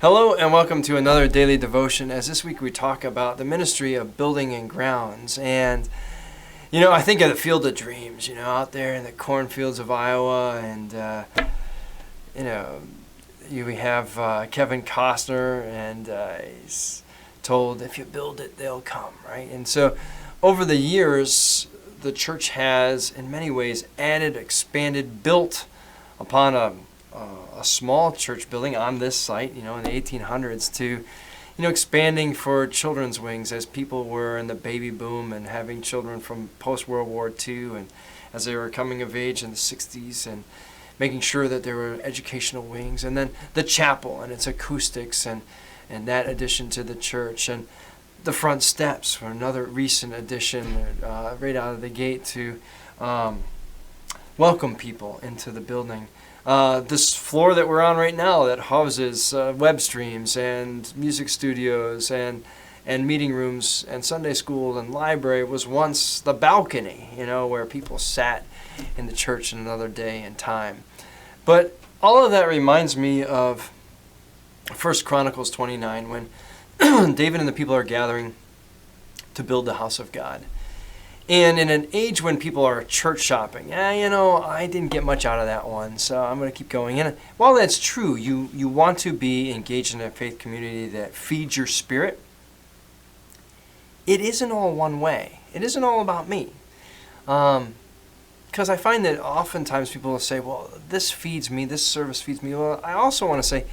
Hello and welcome to another daily devotion. As this week we talk about the ministry of building and grounds. And, I think of the Field of Dreams, out there in the cornfields of Iowa. And, we have Kevin Costner, and he's told, if you build it, they'll come, right? And so over the years, the church has, in many ways, added, expanded, built upon a small church building on this site, in the 1800s to, expanding for children's wings as people were in the baby boom and having children from post-World War II, and as they were coming of age in the 60s, and making sure that there were educational wings, and then the chapel and its acoustics and that addition to the church, and the front steps were another recent addition right out of the gate to welcome people into the building. This floor that we're on right now that houses web streams and music studios and meeting rooms and Sunday school and library was once the balcony, where people sat in the church in another day and time. But all of that reminds me of 1 Chronicles 29 when David and the people are gathering to build the house of God. And in an age when people are church shopping, I didn't get much out of that one, so I'm going to keep going. And while that's true, you want to be engaged in a faith community that feeds your spirit. It isn't all one way. It isn't all about me. Because I find that oftentimes people will say, well, this feeds me, this service feeds me. Well, I also want to say,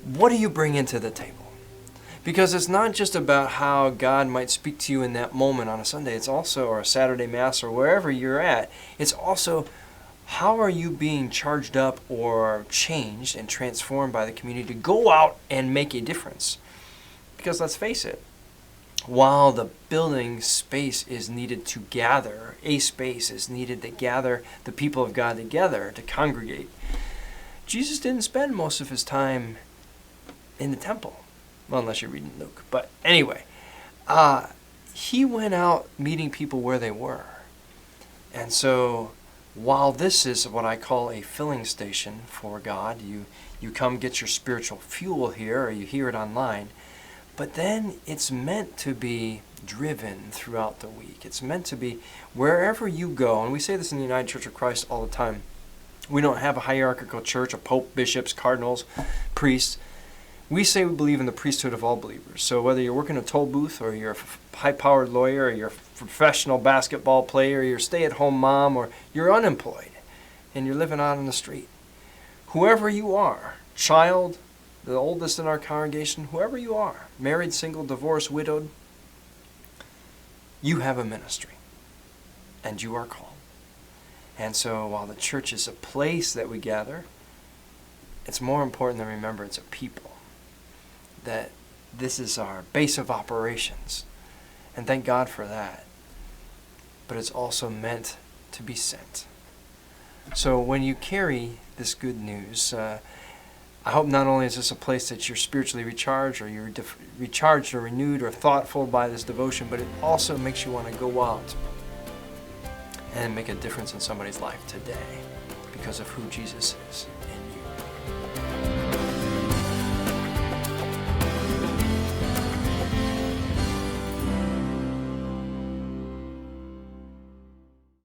what do you bring into the table? Because it's not just about how God might speak to you in that moment on a Sunday. It's also, or a Saturday Mass, or wherever you're at. It's also, how are you being charged up or changed and transformed by the community to go out and make a difference? Because let's face it, while the building space is needed to gather, a space is needed to gather the people of God together to congregate, Jesus didn't spend most of his time in the temple. Well, unless you're reading Luke. But anyway, he went out meeting people where they were. And so while this is what I call a filling station for God, you come get your spiritual fuel here, or you hear it online, but then it's meant to be driven throughout the week. It's meant to be wherever you go. And we say this in the United Church of Christ all the time. We don't have a hierarchical church, a pope, bishops, cardinals, priests. We say we believe in the priesthood of all believers. So whether you're working a toll booth, or you're a high-powered lawyer, or you're a professional basketball player, or you're a stay-at-home mom, or you're unemployed and you're living out on the street, whoever you are, child, the oldest in our congregation, whoever you are, married, single, divorced, widowed, you have a ministry and you are called. And so while the church is a place that we gather, it's more important to remember it's a people. That this is our base of operations. And thank God for that. But it's also meant to be sent. So when you carry this good news, I hope not only is this a place that you're spiritually recharged, or you're recharged or renewed or thoughtful by this devotion, but it also makes you want to go out and make a difference in somebody's life today because of who Jesus is in you.